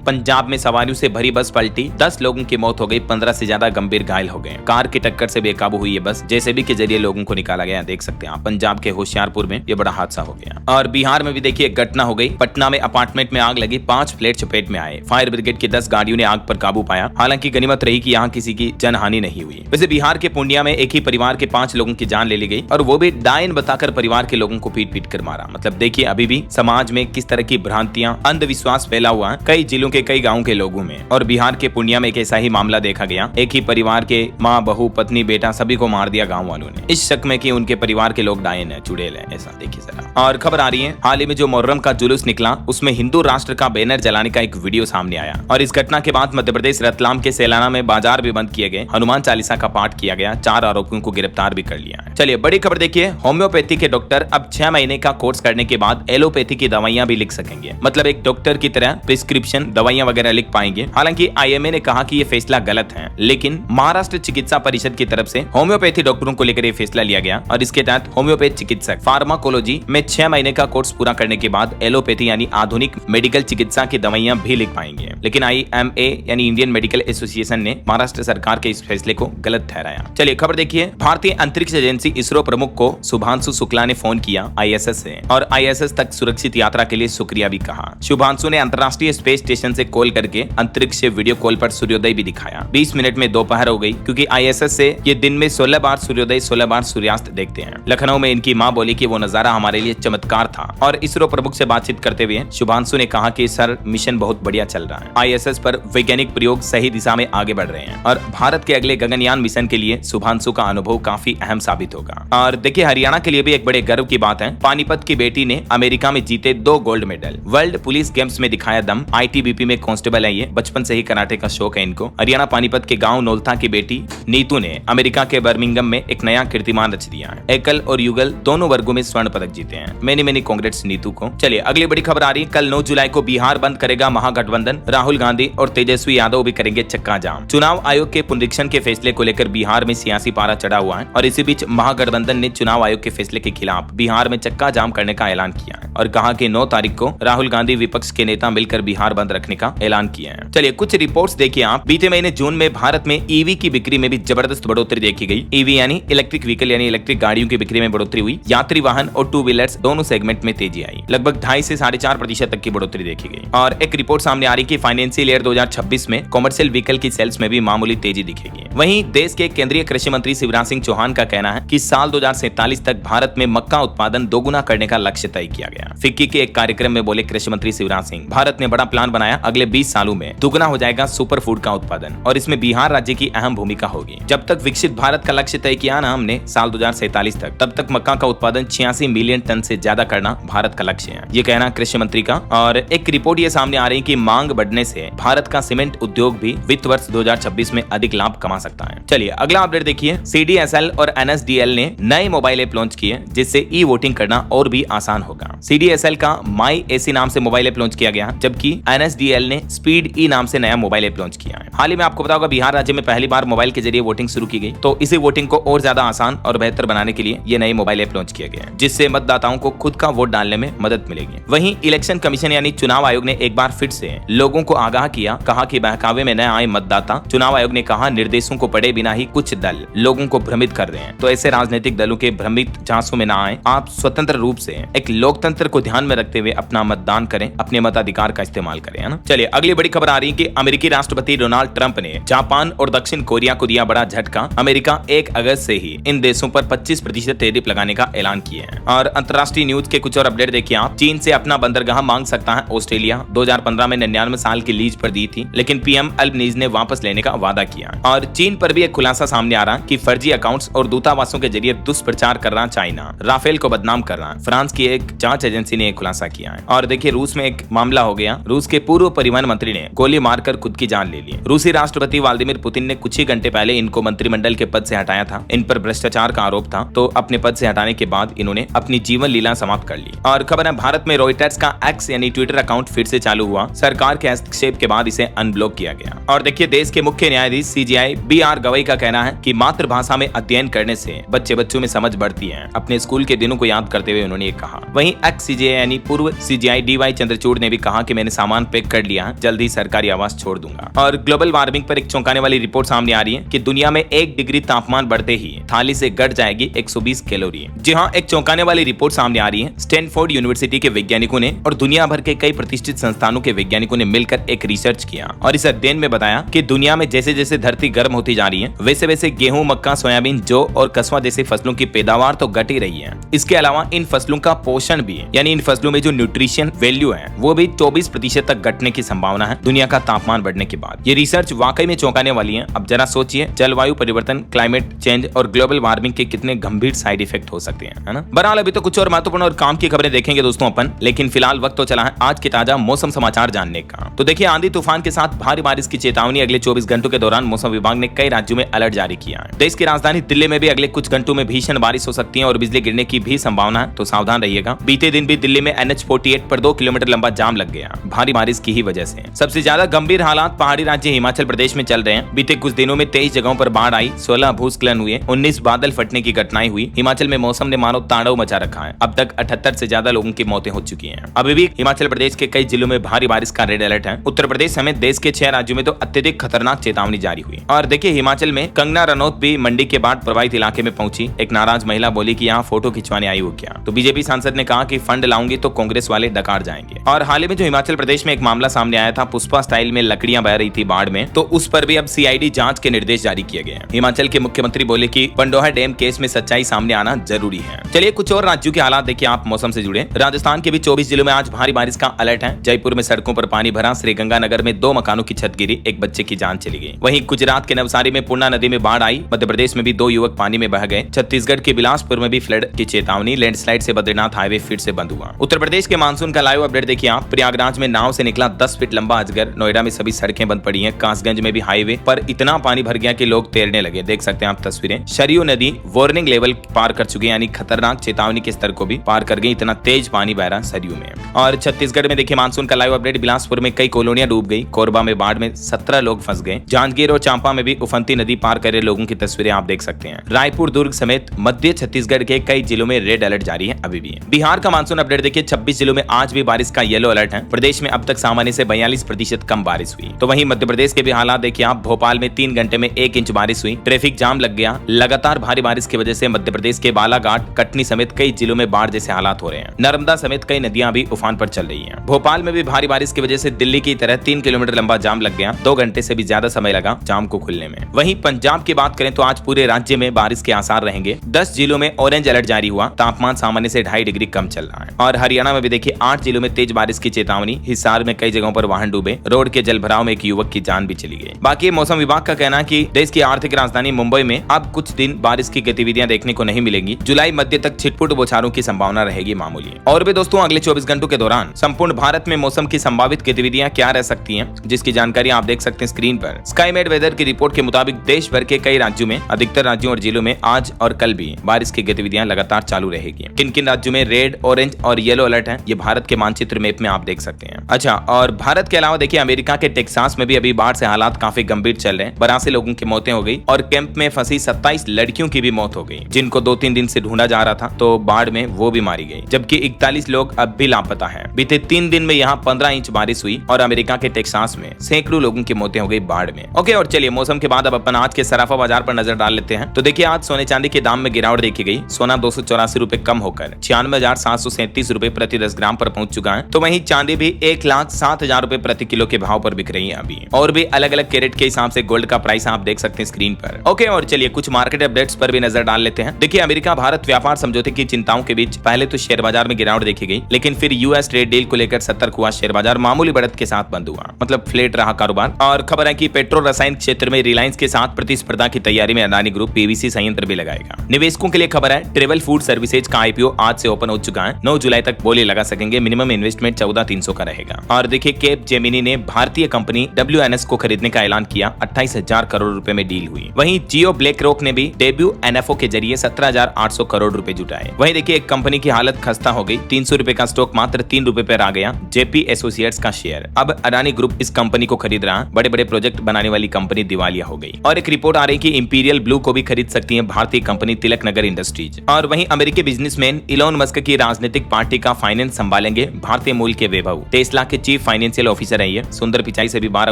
पंजाब में सवारियों से भरी बस पलटी, 10 लोगों की मौत हो गई, 15 से ज्यादा गंभीर घायल हो गए। कार की टक्कर से बेकाबू हुई ये बस, जेसीबी के जरिए लोगों को निकाला गया। देख सकते हैं आप, पंजाब के होशियारपुर में ये बड़ा हादसा हो गया। और बिहार में भी देखिए एक घटना हो गई, पटना में अपार्टमेंट में आग लगी, 5 फ्लैट चपेट में आए। फायर ब्रिगेड की 10 गाड़ियों ने आग पर काबू पाया। हालांकि गनीमत रही कि यहाँ किसी की जनहानि नहीं हुई। वैसे बिहार के पूर्णिया में एक ही परिवार के 5 लोगों की जान ले ली गई, और वो भी डायन बताकर परिवार के लोगों को पीट कर मारा। मतलब देखिए अभी भी समाज में किस तरह की भ्रांतियां, अंधविश्वास फैला हुआ है कई जिलों के कई गाँव के लोगों में। और बिहार के पूर्णिया में एक ऐसा ही मामला देखा गया, एक ही परिवार के माँ, बहू, पत्नी, बेटा सभी को मार दिया गाँव वालों ने, इस शक में कि उनके परिवार के लोग डायन है, चुड़ैल है। ऐसा देखिए जरा। और खबर आ रही है, हाल ही में जो मुहर्रम का जुलूस निकला उसमें हिंदू राष्ट्र का बैनर जलाने का एक वीडियो सामने आया। और इस घटना के बाद मध्य प्रदेश रतलाम के सेलाना में बाजार भी बंद किए गए, हनुमान चालीसा का पाठ किया गया, 4 आरोपियों को गिरफ्तार भी कर लिया है। चलिए बड़ी खबर देखिए, होम्योपैथी के डॉक्टर अब 6 महीने का कोर्स करने के बाद एलोपैथी की दवाइयां भी लिख सकेंगे। मतलब एक डॉक्टर की तरह प्रिस्क्रिप्शन दवाइयां वगैरह लिख पाएंगे। हालांकि आईएमए ने कहा कि ये फैसला गलत है, लेकिन महाराष्ट्र चिकित्सा परिषद की तरफ से होम्योपैथी डॉक्टरों को लेकर ये फैसला लिया गया। और इसके तहत होम्योपैथ चिकित्सक फार्माकोलॉजी में 6 महीने का कोर्स पूरा करने के बाद एलोपैथी यानी आधुनिक मेडिकल चिकित्सा की दवाइयां भी लिख पाएंगे। लेकिन IMA यानी इंडियन मेडिकल एसोसिएशन ने महाराष्ट्र सरकार के इस फैसले को गलत ठहराया। चलिए खबर देखिए, भारतीय अंतरिक्ष एजेंसी इसरो प्रमुख को शुभांशु शुक्ला ने फोन किया ISS से, और ISS तक सुरक्षित यात्रा के लिए शुक्रिया भी कहा। शुभांशु ने अंतर्राष्ट्रीय स्पेस स्टेशन से कॉल करके अंतरिक्ष से वीडियो कॉल पर सूर्योदय भी दिखाया। 20 मिनट में दोपहर हो गई, क्योंकि ISS से ये दिन में 16 बार सूर्योदय 16 बार सूर्यास्त देखते हैं। लखनऊ में इनकी मां बोली कि वो नजारा हमारे लिए चमत्कार था। और इसरो प्रमुख से बातचीत करते हुए शुभांशु ने कहा कि सर मिशन बहुत बढ़िया चल रहा है, ISS पर वैज्ञानिक प्रयोग सही दिशा में आगे बढ़ रहे हैं, और भारत के अगले गगनयान मिशन के लिए शुभांशु का अनुभव काफी अहम साबित होगा। और देखिए हरियाणा के लिए भी एक बड़े गर्व की बात है, पानीपत की बेटी ने अमेरिका में जीते 2 gold medal. World police games में दिखाया दम, ITBP में कांस्टेबल है ये, बचपन से ही कराटे का शौक है इनको। हरियाणा पानीपत के गांव नौलथा की बेटी नीतू ने अमेरिका के बर्मिंगम में एक नया कीर्तिमान रच दिया है। एकल और युगल दोनों वर्गों में स्वर्ण पदक जीते हैं। मेनी कांग्रेट्स नीतू को। चलिए अगली बड़ी खबर आ रही है, कल 9 जुलाई को बिहार बंद करेगा महागठबंधन, राहुल गांधी और तेजस्वी यादव भी करेंगे चक्का जाम। चुनाव आयोग के पुनरीक्षण के फैसले को लेकर बिहार में सियासी पारा चढ़ा हुआ है, और इसी बीच महागठबंधन ने चुनाव आयोग के फैसले के खिलाफ बिहार में चक्का जाम करने का ऐलान किया है, और कहा कि 9 तारीख को राहुल गांधी विपक्ष के नेता मिलकर बिहार बंद रखने का ऐलान किया है। चलिए कुछ रिपोर्ट्स देखिए आप। बीते महीने जून में भारत में ईवी की बिक्री में भी जबरदस्त बढ़ोतरी देखी गई। ईवी यानी इलेक्ट्रिक व्हीकल यानी इलेक्ट्रिक गाड़ियों की बिक्री में बढ़ोतरी हुई। यात्री वाहन और 2 व्हीलर्स दोनों सेगमेंट में तेजी आई, लगभग 2.5 से 4.5% तक की बढ़ोतरी देखी गई। और एक रिपोर्ट सामने आ रही कि फाइनेंशियल ईयर 2026 में कॉमर्शियल व्हीकल की सेल्स में भी मामूली तेजी दिखेगी। वहीं देश के केंद्रीय कृषि मंत्री शिवराज सिंह चौहान का कहना है कि साल 2047 तक भारत में मक्का उत्पादन दोगुना करने का लक्ष्य तय किया गया। फिक्की के एक कार्यक्रम में बोले कृषि मंत्री शिवराज सिंह, भारत ने बड़ा प्लान बनाया, अगले 20 सालों में दुगना हो जाएगा सुपर फूड का उत्पादन, और इसमें बिहार राज्य की अहम भूमिका होगी। जब तक विकसित भारत का लक्ष्य तय किया ना हमने साल 2047 तक, तब तक मक्का का उत्पादन 86 मिलियन टन से ज्यादा करना भारत का लक्ष्य है, ये कहना कृषि मंत्री का। और एक रिपोर्ट ये सामने आ रही कि मांग बढ़ने से भारत का सीमेंट उद्योग भी वित्त वर्ष 2026 में अधिक लाभ कमा सकता है। चलिए अगला अपडेट देखिए, CDSL और NSDL ने नए मोबाइल ऐप लॉन्च किए, जिससे ई वोटिंग करना और भी आसान होगा। CDSL का माई एसी नाम से मोबाइल ऐप लॉन्च किया गया, जबकि NSDL ने स्पीड ई नाम से नया मोबाइल ऐप लॉन्च किया है। हाल ही में आपको पता होगा बिहार राज्य में पहली बार मोबाइल के जरिए वोटिंग शुरू की गई, तो इसी वोटिंग को और ज्यादा आसान और बेहतर बनाने के लिए ये नए मोबाइल ऐप लॉन्च किया गया है, जिससे मतदाताओं को खुद का वोट डालने में मदद मिलेगी। वहीं इलेक्शन कमीशन यानी चुनाव आयोग ने एक बार फिर से लोगों को आगाह किया, कहा कि बहकावे में न आए मतदाता। चुनाव आयोग ने कहा निर्देशों को पढ़े बिना ही कुछ दल लोगों को भ्रमित कर रहे हैं, तो ऐसे राजनीतिक दलों के भ्रमित झांसों में न आए। आप स्वतंत्र रूप से एक लोकतंत्र को ध्यान में रखते हुए अपना मतदान करें, अपने मताधिकार का इस्तेमाल करें, है ना। चलिए अगली बड़ी खबर आ रही है कि अमेरिकी राष्ट्रपति डोनाल्ड ट्रंप ने जापान और दक्षिण कोरिया को दिया बड़ा झटका। अमेरिका 1 अगस्त से ही इन देशों पर 25% टैरिफ लगाने का ऐलान किया है। और अंतर्राष्ट्रीय न्यूज के कुछ और अपडेट देखिए आप। चीन से अपना बंदरगाह मांग सकता है ऑस्ट्रेलिया। 2015 में 99 साल की लीज पर दी थी, लेकिन PM अल्बनीज ने वापस लेने का वादा किया। और चीन पर भी एक खुलासा सामने आ रहा कि फर्जी अकाउंट्स और दूतावासों के जरिए दुष्प्रचार कर रहा चाइना, राफेल को बदनाम कर रहा। फ्रांस की एक जांच एजेंसी ने एक खुलासा किया है। और देखिए रूस में एक मामला हो गया, रूस के पूर्व परिवहन मंत्री ने गोली मारकर खुद की जान ले ली। रूसी राष्ट्रपति व्लादिमीर पुतिन ने कुछ ही घंटे पहले इनको मंत्रिमंडल के पद से हटाया था। इन पर भ्रष्टाचार का आरोप था, तो अपने पद से हटाने के बाद इन्होंने अपनी जीवन लीला समाप्त कर ली। और खबर है भारत में रॉयटर्स का X यानी ट्विटर अकाउंट फिर से चालू हुआ। सरकार के हस्तक्षेप के बाद इसे अनब्लॉक किया गया। और देखिए देश के मुख्य न्यायाधीश CJI BR गवई का कहना है कि मातृभाषा में अध्ययन करने से बच्चों में समझ बढ़ती है। अपने स्कूल के दिनों को याद करते हुए उन्होंने कहा। वहीं XCJI यानी पूर्व CJI DGI DY चंद्रचूड़ ने भी कहा कि मैंने सामान पैक कर लिया है, जल्द ही सरकारी आवास छोड़ दूंगा। और ग्लोबल वार्मिंग पर एक चौंकाने वाली रिपोर्ट सामने आ रही है कि दुनिया में 1 डिग्री तापमान बढ़ते ही थाली से घट जाएगी 120 कैलोरी। जी हाँ, एक चौंकाने वाली रिपोर्ट सामने आ रही है। स्टैनफोर्ड यूनिवर्सिटी के वैज्ञानिकों ने और दुनिया भर के कई प्रतिष्ठित संस्थानों के वैज्ञानिकों ने मिलकर एक रिसर्च किया और इस अध्ययन में बताया कि दुनिया में जैसे जैसे धरती गर्म होती जा रही है वैसे वैसे गेहूं, मक्का, सोयाबीन, जौ और कसवा जैसी फसलों की पैदावार तो घट ही रही है। इसके अलावा इन फसलों का पोषण भी है, यानी इन फसलों में जो न्यूट्रिशन वैल्यू है वो भी 24% तक घटने की संभावना है दुनिया का तापमान बढ़ने के बाद। ये रिसर्च वाकई में चौंकाने वाली है। अब जरा सोचिए, जलवायु परिवर्तन, क्लाइमेट चेंज और ग्लोबल वार्मिंग के कितने गंभीर साइड इफेक्ट हो सकते हैं, है ना। बहरहाल अभी तो कुछ और महत्वपूर्ण और काम की खबरें देखेंगे दोस्तों अपन, लेकिन फिलहाल वक्त तो चला है आज के ताजा मौसम समाचार जानने का। तो देखिए, आंधी तूफान के साथ भारी बारिश की चेतावनी अगले 24 घंटों के दौरान मौसम विभाग ने कई राज्यों में अलर्ट जारी किया है। देश की राजधानी दिल्ली में भी अगले कुछ घंटों में भीषण बारिश हो सकती है और बिजली गिरने की भी संभावना है, तो सावधान रहिएगा। बीते दिन भी दिल्ली में NH48 पर 2 किलोमीटर लंबा जाम लग गया भारी बारिश की ही वजह से। सबसे ज्यादा गंभीर हालात पहाड़ी राज्य हिमाचल प्रदेश में चल रहे हैं। बीते कुछ दिनों में 23 जगहों पर बाढ़ आई, 16 भूस्खलन हुए, 19 बादल फटने की घटनाएं हुई। हिमाचल में मौसम ने मानो तांडव मचा रखा है। अब तक 78 से ज्यादा लोगों की मौतें हो चुकी हैं। अभी भी हिमाचल प्रदेश के कई जिलों में भारी बारिश का रेड अलर्ट है। उत्तर प्रदेश समेत देश के 6 राज्यों में तो अत्यधिक खतरनाक चेतावनी जारी हुई। और देखिए, हिमाचल में कंगना रनौत भी मंडी के बाद प्रभावित इलाके में पहुंची। एक नाराज महिला बोली कि यहाँ फोटो खिंचवाने आई हो क्या। तो बीजेपी सांसद ने कहा कि फंड लाऊंगी तो कांग्रेस वाले डकार जाएंगे। और हाल ही में जो हिमाचल प्रदेश में एक मामला सामने आया था, पुष्पा स्टाइल में लकड़ियां बह रही थी बाढ़ में, तो उस पर भी अब CID जांच के निर्देश जारी किए गए हैं। हिमाचल के मुख्यमंत्री बोले कि पंडोहा डैम केस में सच्चाई सामने आना जरूरी है। चलिए कुछ और राज्यों के हालात देखिए आप मौसम से जुड़े। राजस्थान के भी 24 जिलों में आज भारी बारिश का अलर्ट है। जयपुर में सड़कों पर पानी भरा, श्रीगंगानगर में 2 मकानों की छत गिरी, एक बच्चे की जान चली गई। वहीं गुजरात के नवसारी में पूर्णा नदी में बाढ़ आई। मध्य प्रदेश में भी 2 युवक पानी में बह गए। छत्तीसगढ़ के बिलासपुर में भी फ्लड की चेतावनी, लैंडस्लाइड से बद्रीनाथ हाईवे फिर से बंद हुआ। उत्तर प्रदेश के मानसून का लाइव अपडेट देखिए आप। प्रयागराज में नाव से निकला 10 फीट लंबा अजगर। नोएडा में सभी सड़कें बंद पड़ी हैं। कासगंज में भी हाईवे पर इतना पानी भर गया कि लोग तैरने लगे, देख सकते हैं आप तस्वीरें। सरयू नदी वार्निंग लेवल पार कर चुकी है, यानी खतरनाक चेतावनी के स्तर को भी पार कर गई। इतना तेज पानी बह रहा सरयू में। और छत्तीसगढ़ में देखिए मानसून का लाइव अपडेट। बिलासपुर में कई कॉलोनियां डूब गई। कोरबा में बाढ़ में 17 लोग फंस गए। जांजगीर और चांपा में भी उफनती नदी पार कर रहे लोगों की तस्वीरें आप देख सकते हैं। रायपुर, दुर्ग समेत मध्य छत्तीसगढ़ के कई जिलों में रेड अलर्ट जारी है अभी भी। बिहार का मानसून अपडेट देखिए, 26 जिलों में आज भी बारिश का येलो अलर्ट है। प्रदेश में अब तक सामान्य से 42% कम बारिश हुई। तो वहीं मध्य प्रदेश के भी हालात देखिए आप। भोपाल में 3 घंटे में 1 इंच बारिश हुई। ट्रैफिक जाम लग गया। लगातार भारी बारिश की वजह से मध्य प्रदेश के बालाघाट, कटनी समेत कई जिलों में बाढ़ जैसे हालात हो रहे हैं। नर्मदा समेत कई नदियां भी उफान पर चल रही हैं। भोपाल में भी भारी बारिश की वजह से दिल्ली की तरह 3 किलोमीटर लंबा जाम लग गया। 2 घंटे से भी ज्यादा समय लगा जाम को खुलने में। वहीं पंजाब की बात करें तो आज पूरे राज्य में बारिश के आसार रहेंगे। 10 जिलों में ऑरेंज अलर्ट जारी हुआ। तापमान सामान्य से 2.5 डिग्री कम चल रहा है। और हरियाणा में भी देखिए 8 जिलों में तेज बारिश की चेतावनी। हिसार में कई जगहों पर वाहन डूबे। रोड के जलभराव में एक युवक की जान भी चली गई। बाकी मौसम विभाग का कहना है कि देश की आर्थिक राजधानी मुंबई में अब कुछ दिन बारिश की गतिविधियां देखने को नहीं मिलेंगी। जुलाई मध्य तक छिटपुट बौछारों की संभावना रहेगी मामूली। और भी दोस्तों, अगले 24 घंटों के दौरान संपूर्ण भारत में मौसम की संभावित गतिविधियां क्या रह सकती हैं, जिसकी जानकारी आप देख सकते हैं स्क्रीन पर। स्काईमेट वेदर की रिपोर्ट के मुताबिक देश भर के कई राज्यों में, अधिकतर राज्यों और जिलों में आज और कल भी बारिश की गतिविधियां लगातार चालू रहेगी। किन किन राज्यों में रेड, ऑरेंज और येलो अलर्ट है, ये भारत के मानचित्र मैप में आप देख सकते हैं। अच्छा, और भारत के अलावा देखिए अमेरिका के टेक्सास में भी अभी बाढ़ से हालात काफी गंभीर चल रहे हैं। 82 लोगों की मौतें हो गई और कैंप में फंसी 27 लड़कियों की भी मौत हो गई, जिनको 2-3 दिन से ढूंढा जा रहा था, तो बाढ़ में वो भी मारी गई। जबकि 41 लोग अब भी लापता हैं। बीते 3 दिन में यहाँ 15 इंच बारिश हुई और अमेरिका के टेक्सास में सैकड़ों लोगों की मौतें हो गई बाढ़ में। ओके, और चलिए मौसम के बाद अब अपन आज के सराफा बाजार पर नजर डाल लेते हैं। तो देखिए आज सोने चांदी के दाम में गिरावट देखी गई। सोना 284 रुपए कम होकर 96,737 रुपए प्रति 10 ग्राम पर पहुंच चुका है। तो वहीं चांदी भी 1,07,000 रुपए प्रति किलो के भाव पर बिक रही है अभी। और भी अलग अलग कैरेट के हिसाब से गोल्ड का प्राइस आप देख सकते हैं स्क्रीन पर। ओके, और चलिए कुछ मार्केट अपडेट्स पर भी नजर डाल लेते हैं। देखिए अमेरिका भारत व्यापार समझौते की चिंताओं के बीच पहले तो शेयर बाजार में गिरावट देखी गई, लेकिन फिर यूएस ट्रेड डील को लेकर सतर्क हुआ शेयर बाजार। मामूली बढ़त के साथ बंद हुआ, मतलब फ्लैट रहा कारोबार। और खबर है कि पेट्रो रसायन क्षेत्र में रिलायंस के साथ प्रतिस्पर्धा की तैयारी में अडानी ग्रुप पीवीसी संयंत्र भी लगाएगा। निवेशकों के लिए खबर है, ट्रेवल फूड सर्विसेज का आईपीओ आज से ओपन हो चुका है। 9 जुलाई तक बोली लगा सकेंगे। मिनिमम इन्वेस्टमेंट 14,300 का रहेगा। और देखिए कैप जेमिनी ने भारतीय कंपनी WNS को खरीदने का ऐलान किया। 28,000 करोड़ रुपए में डील हुई। वहीं जियो ब्लैक रॉक ने भी डेब्यू NFO के जरिए 17,800 करोड़ रुपए जुटाए। वहीं देखिए एक कंपनी की हालत खस्ता हो गई। 300 रुपए का स्टॉक मात्र 3 रुपए पर आ गया। जेपी एसोसिएट्स का शेयर। अब अडानी ग्रुप इस कंपनी को खरीद रहा है। बड़े बड़े प्रोजेक्ट बनाने वाली कंपनी दिवालिया हो गई। और एक रिपोर्ट आ रही कि इंपीरियल ब्लू को भी खरीद सकती है भारतीय कंपनी तिलक नगर इंडस्ट्रीज। और वहीं अमेरिकी बिजनेसमैन इलॉन मस्क की राजनीतिक पार्टी का फाइनेंस संभाल संभालेंगे भारतीय मूल के वैभव। टेस्ला के चीफ फाइनेंशियल ऑफिसर है ये। सुंदर पिचाई से भी 12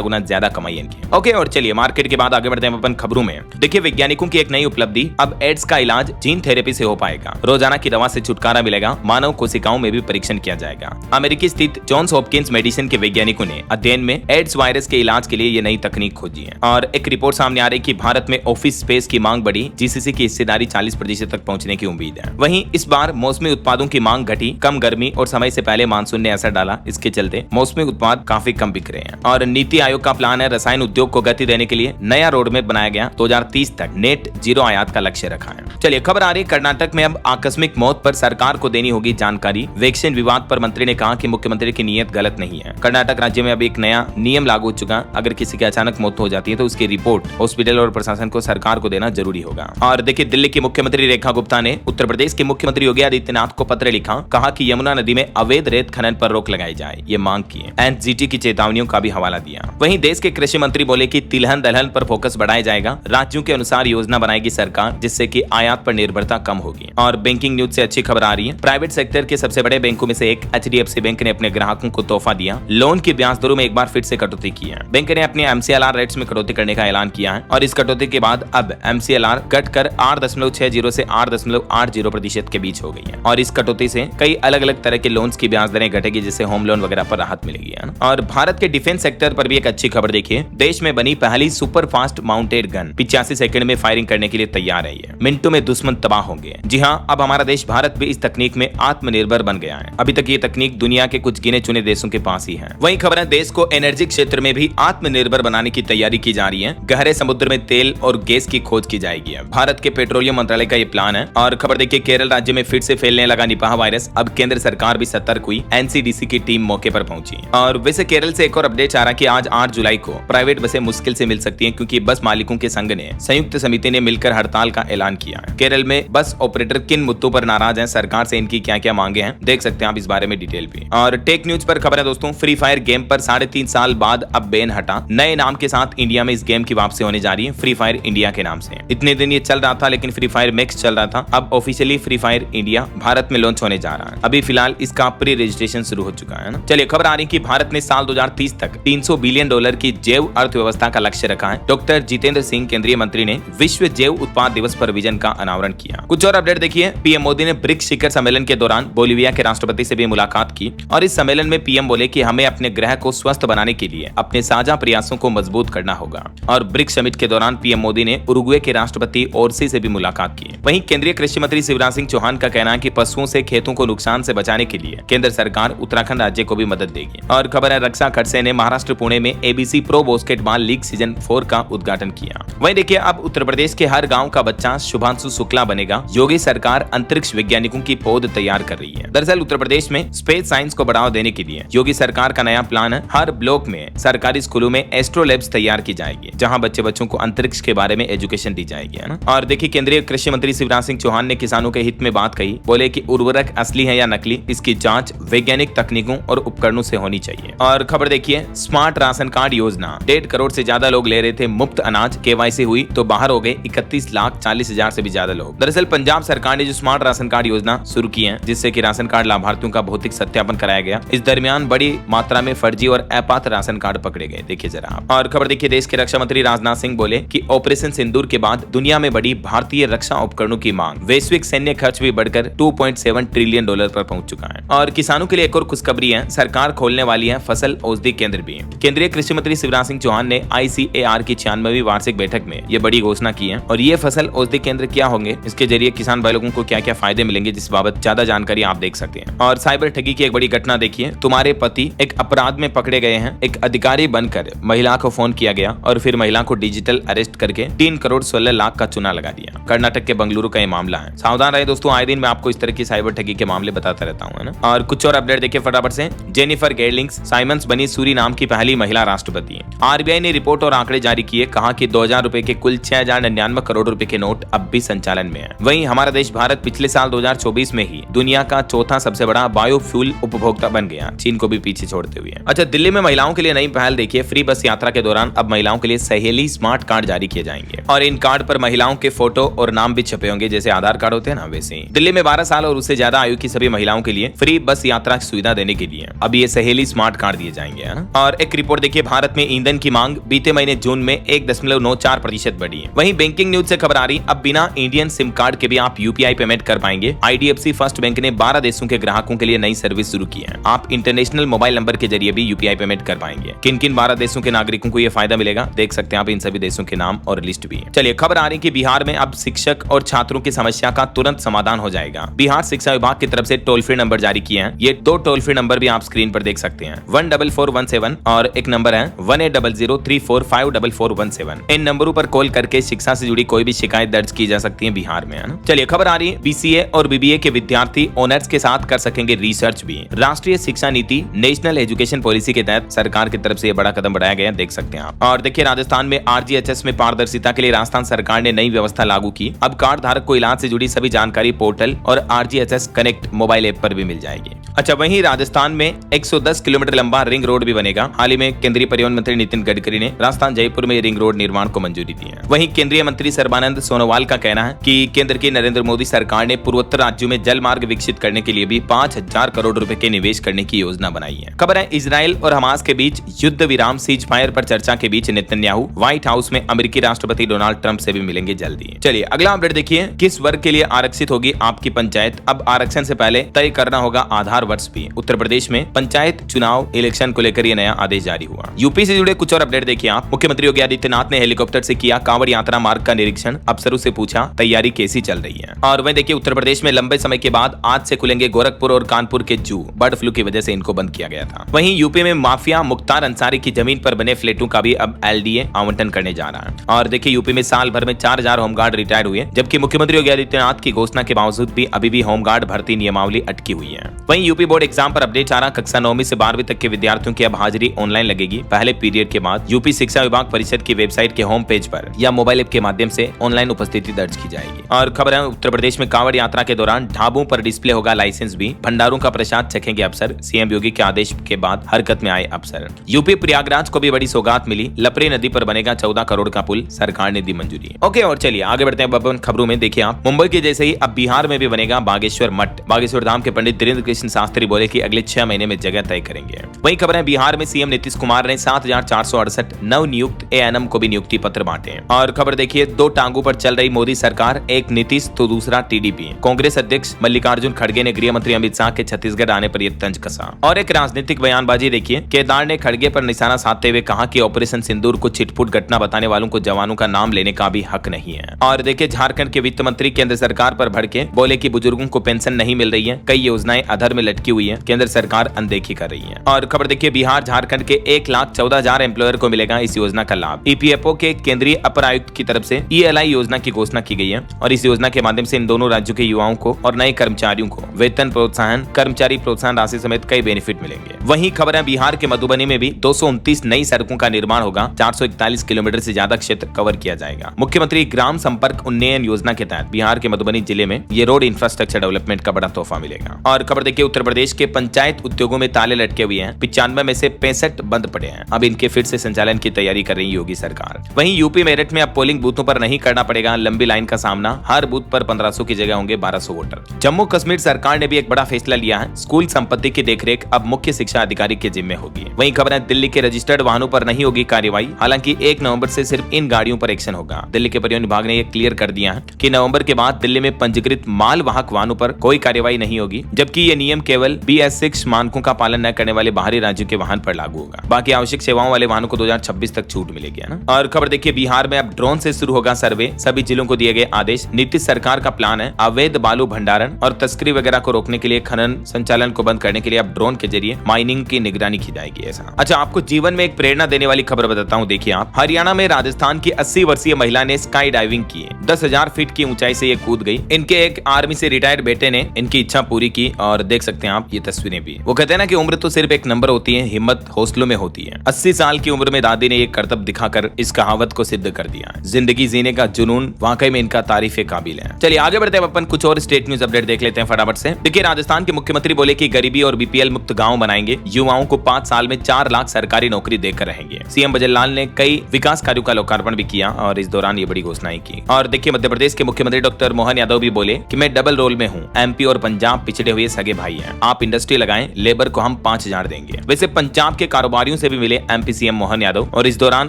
गुना ज्यादा कमाई इनकी। ओके, और चलिए मार्केट के बाद आगे बढ़ते हैं अपन खबरों में। देखिए वैज्ञानिकों की एक नई उपलब्धि, अब एड्स का इलाज जीन थेरेपी से हो पाएगा। रोजाना की दवा से छुटकारा मिलेगा, मानव कोशिकाओं में भी परीक्षण किया जाएगा। अमेरिकी स्थित जॉन्स हॉपकिंस मेडिसिन के वैज्ञानिकों ने अध्ययन में एड्स वायरस के इलाज के लिए ये नई तकनीक खोजी है। और एक रिपोर्ट सामने आ रही कि भारत में ऑफिस स्पेस की मांग बढ़ी, जीसीसी की हिस्सेदारी 40% तक पहुंचने की उम्मीद है। वहीं इस बार मौसमी उत्पादों की मांग घटी, कम गर्मी और समय से पहले मानसून ने असर डाला। इसके चलते मौसमी उत्पाद काफी कम बिक रहे हैं। और नीति आयोग का प्लान है रसायन उद्योग को गति देने के लिए नया रोडमैप बनाया गया। 2030 तक नेट जीरो आयात का लक्ष्य रखा है। चलिए खबर आ रही कर्नाटक में अब आकस्मिक मौत पर सरकार को देनी होगी जानकारी। वैक्सीन विवाद पर मंत्री ने कहा कि मुख्यमंत्री की नीयत गलत नहीं है। कर्नाटक राज्य में अब एक नया नियम लागू हो चुका। अगर किसी की अचानक मौत हो जाती है तो उसकी रिपोर्ट हॉस्पिटल और प्रशासन को सरकार को देना जरूरी होगा। और देखिए दिल्ली की मुख्यमंत्री रेखा गुप्ता ने उत्तर प्रदेश के मुख्यमंत्री योगी आदित्यनाथ को पत्र लिखा, कहा कि यमुना नदी में अवैध रेत खनन पर रोक लगाई जाए, ये मांग की है। एनजीटी की चेतावनियों का भी हवाला दिया। वहीं देश के कृषि मंत्री बोले कि तिलहन दलहन पर फोकस बढ़ाया जाएगा। राज्यों के अनुसार योजना बनाएगी सरकार, जिससे कि आयात पर निर्भरता कम होगी। और बैंकिंग न्यूज से अच्छी खबर आ रही है। प्राइवेट सेक्टर के सबसे बड़े बैंकों में से एक एचडीएफसी बैंक ने अपने ग्राहकों को तोहफा दिया। लोन की ब्याज दरों में एक बार फिर से कटौती की है। बैंक ने अपने एमसीएलआर रेट्स में कटौती करने का ऐलान किया है। और इस कटौती के बाद अब एमसीएलआर घटकर 8.60 से 8.80% के बीच हो गई है। और इस कटौती से कई अलग अलग तरह के लोन्स की ब्याज दरें घटेगी, जिससे होम लोन वगैरह पर राहत मिलेगी है। और भारत के डिफेंस सेक्टर पर भी एक अच्छी खबर देखिए। देश में बनी पहली super fast mounted gun 85 second में फायरिंग करने के लिए तैयार है। ये मिनटों में दुश्मन तबाह होंगे। जी हाँ, अब हमारा देश भारत भी इस तकनीक में आत्मनिर्भर बन गया है। अभी तक ये तकनीक दुनिया के कुछ गिने चुने देशों के पास ही है। वही खबर है देश को एनर्जी क्षेत्र में भी आत्मनिर्भर बनाने की तैयारी की जा रही है। गहरे समुद्र में तेल और गैस की खोज की जाएगी। भारत के पेट्रोलियम मंत्रालय का ये प्लान है। और खबर देखिए केरल राज्य में फिर से फैलने लगा निपाह वायरस। अब केंद्र सरकार भी सतर्क हुई। एनसीडीसी की टीम मौके पर पहुंची। और वैसे केरल से एक और अपडेट आ रहा है कि आज 8 जुलाई को प्राइवेट बसें मुश्किल से मिल सकती हैं, क्योंकि बस मालिकों के संघ ने संयुक्त समिति ने मिलकर हड़ताल का ऐलान किया है। केरल में बस ऑपरेटर किन मुद्दों पर नाराज हैं, सरकार से इनकी क्या क्या मांगे हैं, देख सकते हैं आप इस बारे में डिटेल भी। और टेक न्यूज पर खबर है दोस्तों, फ्री फायर गेम पर 3.5 साल बाद अब बैन हटा। नए नाम के साथ इंडिया में इस गेम की वापसी होने जा रही है, फ्री फायर इंडिया के नाम से। इतने दिन ये चल रहा था, लेकिन फ्री फायर मैक्स चल रहा था। अब officially free fire India Bharat में लॉन्च होने जा रहा है। अभी फिलहाल इसका प्री रजिस्ट्रेशन शुरू हो चुका है ना। चलिए खबर आ रही कि भारत ने साल 2030 तक $300 बिलियन की जैव अर्थव्यवस्था का लक्ष्य रखा है। डॉक्टर जितेंद्र सिंह केंद्रीय मंत्री ने विश्व जैव उत्पाद दिवस पर विजन का अनावरण किया। कुछ और अपडेट देखिए। पीएम मोदी ने ब्रिक्स शिखर सम्मेलन के दौरान बोलिविया के राष्ट्रपति से भी मुलाकात की। और इस सम्मेलन में पीएम बोले कि हमें अपने ग्रह को स्वस्थ बनाने के लिए अपने साझा प्रयासों को मजबूत करना होगा। और ब्रिक्स समिट के दौरान पीएम मोदी ने उरुग्वे के राष्ट्रपति ओरसी से भी मुलाकात की। वहीं केंद्रीय कृषि मंत्री शिवराज सिंह चौहान का कहना है कि पशुओं से खेतों को नुकसान से बचाने के लिए केंद्र सरकार उत्तराखंड राज्य को भी मदद देगी। और खबर है रक्षा खड़से ने महाराष्ट्र पुणे में ABC pro basketball league season 4 का उद्घाटन किया। वहीं देखिए अब उत्तर प्रदेश के हर गांव का बच्चा शुभांशु शुक्ला बनेगा। योगी सरकार अंतरिक्ष वैज्ञानिकों की पौध तैयार कर रही है। दरअसल उत्तर प्रदेश में स्पेस साइंस को बढ़ावा देने के लिए योगी सरकार का नया प्लान है। हर ब्लॉक में सरकारी स्कूलों में एस्ट्रो लैब्स तैयार की जाएगी, जहां बच्चों को अंतरिक्ष के बारे में एजुकेशन दी जाएगी, है ना। और देखिए केंद्रीय कृषि मंत्री शिवराज सिंह चौहान ने किसानों के हित में बात कही। बोले कि उर्वरक असली है या नकली, इसकी जांच वैज्ञानिक तकनीकों और उपकरणों से होनी चाहिए। और खबर देखिए स्मार्ट राशन कार्ड योजना, 1.5 करोड़ से ज्यादा लोग ले रहे थे मुफ्त अनाज। केवाईसी हुई तो बाहर हो गए 31,40,000 से भी ज्यादा लोग। दरअसल पंजाब सरकार ने जो स्मार्ट राशन कार्ड योजना शुरू की है, जिससे कि राशन कार्ड लाभार्थियों का भौतिक सत्यापन कराया गया। इस दरमियान बड़ी मात्रा में फर्जी और अपात्र राशन कार्ड पकड़े गए, देखिए जरा आप। और खबर देखिए देश के रक्षा मंत्री राजनाथ सिंह बोले कि ऑपरेशन सिंदूर के बाद दुनिया में बढ़ी भारतीय रक्षा उपकरणों की मांग। वैश्विक सैन्य खर्च भी बढ़कर $2.7 ट्रिलियन पर पहुंच चुका है। और किसानों के लिए एक और खुशखबरी है, सरकार खोलने वाली है फसल औषधि केंद्र भी। केंद्रीय कृषि मंत्री शिवराज सिंह चौहान ने ICAR की 96वीं वार्षिक बैठक में ये बड़ी घोषणा की है। और ये फसल औषधि केंद्र क्या होंगे, इसके जरिए किसान भाई लोगों को क्या क्या फायदे मिलेंगे, जिस बाबत ज्यादा जानकारी आप देख सकते हैं। और साइबर ठगी की एक बड़ी घटना देखिए। तुम्हारे पति एक अपराध में पकड़े गए हैं। एक अधिकारी बनकर महिला को फोन किया गया और फिर महिला को डिजिटल अरेस्ट करके 3 करोड़ 16 लाख का चूना लगा दिया। कर्नाटक के बंगलुरु का ये मामला है। सावधान रहे दोस्तों, आए दिन मैं आपको इस तरह की साइबर ठगी के मामले बताता रहता हूँ, है ना। और कुछ और अपडेट देखिए फटाफट से। जेनिफर गेरलिंग्स साइमंस बनी सूरीनाम की पहली महिला राष्ट्रपति। आरबीआई ने रिपोर्ट और आंकड़े जारी किए, कहा कि 2000 रुपए के कुल 6099 करोड़ रुपए के नोट अब भी संचालन में है। वहीं हमारा देश भारत पिछले साल 2024 में ही दुनिया का चौथा सबसे बड़ा बायोफ्यूल उपभोक्ता बन गया, चीन को भी पीछे छोड़ते हुए। अच्छा, दिल्ली में महिलाओं के लिए नई पहल देखिए। फ्री बस यात्रा के दौरान अब महिलाओं के लिए सहेली स्मार्ट कार्ड जारी किए जाएंगे। और इन कार्ड पर महिलाओं के फोटो और नाम भी छपे होंगे, जैसे आधार कार्ड होते हैं ना, वैसे ही। दिल्ली में 12 साल और उससे ज्यादा आयु की सभी महिलाओं के लिए फ्री फ्री बस यात्रा की सुविधा देने के लिए अब ये सहेली स्मार्ट कार्ड दिए जाएंगे, है ना। और एक रिपोर्ट देखिए, भारत में ईंधन की मांग बीते महीने जून में 1.94% बढ़ी है। वहीं बैंकिंग न्यूज से खबर आ रही, अब बिना इंडियन सिम कार्ड के भी आप यूपीआई पेमेंट कर पाएंगे। IDFC फर्स्ट बैंक ने 12 देशों के ग्राहकों के लिए नई सर्विस शुरू की है। आप इंटरनेशनल मोबाइल नंबर के जरिए भी यूपीआई पेमेंट कर पाएंगे। किन किन 12 देशों के नागरिकों को यह फायदा मिलेगा, देख सकते हैं आप इन सभी देशों के नाम और लिस्ट भी है। चलिए खबर आ रही कि बिहार में अब शिक्षक और छात्रों की समस्या का तुरंत समाधान हो जाएगा। बिहार शिक्षा विभाग की तरफ से टोल फ्री नंबर जारी किए हैं। ये 2 टोल फ्री नंबर भी आप स्क्रीन पर देख सकते हैं, 14417 और एक नंबर है 1800345417। इन नंबरों पर कॉल करके शिक्षा से जुड़ी कोई भी शिकायत दर्ज की जा सकती है बिहार में, है ना। चलिए खबर आ रही है, BCA और BBA के विद्यार्थी ऑनर्स के साथ कर सकेंगे रिसर्च भी। राष्ट्रीय शिक्षा नीति नेशनल एजुकेशन पॉलिसी के तहत सरकार की तरफ से बड़ा कदम बढ़ाया गया, देख सकते हैं आप। और देखिए, राजस्थान में RGHS में पारदर्शिता के लिए राजस्थान सरकार ने नई व्यवस्था लागू की। अब कार्ड धारक को इलाज से जुड़ी सभी जानकारी पोर्टल और RGHS कनेक्ट मोबाइल ऐप पर भी मिल जाएगी। अच्छा, वहीं राजस्थान में 110 किलोमीटर लंबा रिंग रोड भी बनेगा। हाल ही में केंद्रीय परिवहन मंत्री नितिन गडकरी ने राजस्थान जयपुर में रिंग रोड निर्माण को मंजूरी दी है। वहीं केंद्रीय मंत्री सर्बानंद सोनोवाल का कहना है कि केंद्र की नरेंद्र मोदी सरकार ने पूर्वोत्तर राज्यों में जल मार्ग विकसित करने के लिए भी 5000 करोड़ रुपए के निवेश करने की योजना बनाई है। खबर है, इजराइल और हमास के बीच युद्ध विराम सीज फायर पर चर्चा के बीच नेतन्याहू व्हाइट हाउस में अमेरिकी राष्ट्रपति डोनाल्ड ट्रंप से भी मिलेंगे जल्दी। चलिए अगला अपडेट देखिए, किस वर्ग के लिए आरक्षित होगी आपकी पंचायत। अब आरक्षण से पहले तय करना होगा आधार वर्ष भी। उत्तर प्रदेश में पंचायत चुनाव इलेक्शन को लेकर यह नया आदेश जारी हुआ। यूपी से जुड़े कुछ और अपडेट देखिए आप। मुख्यमंत्री योगी आदित्यनाथ ने हेलीकॉप्टर से किया कांवड़ यात्रा मार्ग का निरीक्षण। अफसरों से पूछा तैयारी कैसी चल रही है। और वहीं देखिए, उत्तर प्रदेश में लंबे समय के बाद आज से खुलेंगे गोरखपुर और कानपुर के जू। बर्ड फ्लू की वजह से इनको बंद किया गया था। वहीं यूपी में माफिया मुख्तार अंसारी की जमीन पर बने फ्लैटों का भी अब LDA आवंटन करने जा रहा है। और देखिए, यूपी में साल भर में 4000 होमगार्ड रिटायर हुए, जबकि मुख्यमंत्री योगी आदित्यनाथ की घोषणा के बावजूद भी अभी भी होमगार्ड भर्ती नियमावली अटकी हुई है। वहीं यूपी बोर्ड एग्जाम पर अपडेट आ रहा, कक्षा 9वीं से 12वीं तक के विद्यार्थियों की अब हाजिरी ऑनलाइन लगेगी। पहले पीरियड के बाद यूपी शिक्षा विभाग परिषद की वेबसाइट के होम पेज पर या मोबाइल ऐप के माध्यम से ऑनलाइन उपस्थिति दर्ज की जाएगी। और खबर है, उत्तर प्रदेश में कांवड़ यात्रा के दौरान ढाबों पर डिस्प्ले होगा लाइसेंस भी। भंडारों का प्रसाद चखेंगे अफसर। CM योगी के आदेश के बाद हरकत में आए अफसर। यूपी प्रयागराज को भी बड़ी सौगात मिली। लपरे नदी पर बनेगा 14 करोड़ का पुल, सरकार ने दी मंजूरी। ओके, और चलिए आगे बढ़ते हैं अपन खबरों में। देखिए आप, मुंबई के जैसे ही अब बिहार में भी बनेगा बागेश्वर मठ। बागेश्वर धाम के पंडित धीरेन्द्र कृष्ण शास्त्री बोले कि अगले 6 महीने में जगह तय करेंगे। वही खबर है, बिहार में CM नीतीश कुमार ने 7468 नव नियुक्त ANM को भी नियुक्ति पत्र बांटे। और खबर देखिए, 2 टांगों पर चल रही मोदी सरकार, एक नीतीश तो दूसरा TDP। कांग्रेस अध्यक्ष मल्लिकार्जुन खड़गे ने गृह मंत्री अमित शाह के छत्तीसगढ़ आने पर यह तंज कसा। और एक राजनीतिक बयानबाजी देखिए, केदार ने खड़गे पर निशाना साधते हुए कहा कि ऑपरेशन सिंदूर को छिटपुट घटना बताने वालों को जवानों का नाम लेने का भी हक नहीं है। और देखिए, झारखंड के वित्त मंत्री केंद्र सरकार पर भड़के, बोले कि बुजुर्गों को पेंशन नहीं मिल रही है, कई योजनाएं अधर में लटकी हुई है, केंद्र सरकार अनदेखी कर रही है। और खबर देखिए, बिहार झारखंड के 1,14,000 एम्प्लॉयर को मिलेगा इस योजना का लाभ। EPFO के केंद्रीय अपर आयुक्त की तरफ से ELI योजना की घोषणा की गई है। और इस योजना के माध्यम से इन दोनों राज्यों के युवाओं को और नए कर्मचारियों को वेतन प्रोत्साहन, कर्मचारी प्रोत्साहन राशि समेत कई बेनिफिट मिलेंगे। वहीं खबर है, बिहार के मधुबनी में भी 229 नई सड़कों का निर्माण होगा। 441 किलोमीटर से ज्यादा क्षेत्र कवर किया जाएगा। मुख्यमंत्री ग्राम संपर्क उन्नयन योजना के तहत बिहार के मधुबनी जिले में ये रोड इंफ्रास्ट्रक्चर डेवलपमेंट का बड़ा तोहफा मिलेगा। और खबर देखिए, उत्तर प्रदेश के पंचायत उद्योगों में ताले लटके हुए हैं। 95 में से 65 बंद पड़े हैं। अब इनके फिर से संचालन की तैयारी कर रही योगी सरकार। वहीं यूपी मेरठ में अब पोलिंग बूथों पर नहीं करना पड़ेगा लंबी लाइन का सामना। हर बूथ पर 1500 की जगह होंगे 1200 वोटर। जम्मू कश्मीर सरकार ने भी एक बड़ा फैसला लिया है। स्कूल संपत्ति की देखरेख अब मुख्य शिक्षा अधिकारी के जिम्मे होगी। वहीं खबर है, दिल्ली के रजिस्टर्ड वाहनों पर नहीं होगी कार्रवाई। हालांकि 1 नवंबर से सिर्फ इन गाड़ियों पर एक्शन होगा। दिल्ली के परिवहन विभाग ने यह क्लियर कर दिया है कि नवंबर के बाद दिल्ली में पंजीकृत माल वाहक वाहनों पर कोई कार्रवाई नहीं होगी, जबकि ये नियम केवल BS6 मानकों का पालन न करने वाले बाहरी राज्यों के वाहन पर लागू होगा। बाकी आवश्यक सेवाओं वाले वाहनों को 2026 तक छूट मिलेगी, है ना। और खबर देखिए, बिहार में अब ड्रोन से शुरू होगा सर्वे। सभी जिलों को दिए गए आदेश। नीतीश सरकार का प्लान है अवैध बालू भंडारण और तस्करी वगैरह को रोकने के लिए खनन संचालन को बंद करने के लिए अब ड्रोन के जरिए माइनिंग की निगरानी की जाएगी। ऐसा अच्छा, आपको जीवन में एक प्रेरणा देने वाली खबर बताता हूँ। देखिए आप, हरियाणा में राजस्थान की 80 वर्षीय महिला ने स्काई डाइविंग की। 10,000 फीट की ऊंचाई से ये कूद गई। इनके एक आर्मी से रिटायर्ड बेटे ने इनकी इच्छा पूरी की। और देख सकते हैं आप ये तस्वीरें भी। वो कहते हैं ना कि उम्र तो सिर्फ एक नंबर होती है, हिम्मत हौसलों में होती है। 80 साल की उम्र में दादी ने एक करतब दिखाकर इस कहावत को सिद्ध कर दिया। जिंदगी जीने का जुनून वाकई में इनका तारीफ काबिल है। चलिए आगे बढ़ते हैं, अपन कुछ और स्टेट न्यूज अपडेट देख लेते हैं फटाफट से। देखिए, राजस्थान के मुख्यमंत्री बोले कि गरीबी और BPL मुक्त गांव बनाएंगे। युवाओं को 5 साल में 4 लाख सरकारी नौकरी देकर रहेंगे। CM बजरलाल ने कई विकास कार्यों का लोकार्पण भी किया और इस दौरान ये बड़ी घोषणाएं की। और देखिए, मध्य प्रदेश के मुख्यमंत्री डॉक्टर मोहन यादव भी बोले कि मैं डबल रोल में हूँ। MP और पंजाब पिछड़े हुए सगे भाई हैं। आप इंडस्ट्री लगाएं, लेबर को हम 5,000 देंगे। वैसे पंजाब के कारोबारियों से भी मिले एमपी सीएम मोहन यादव और इस दौरान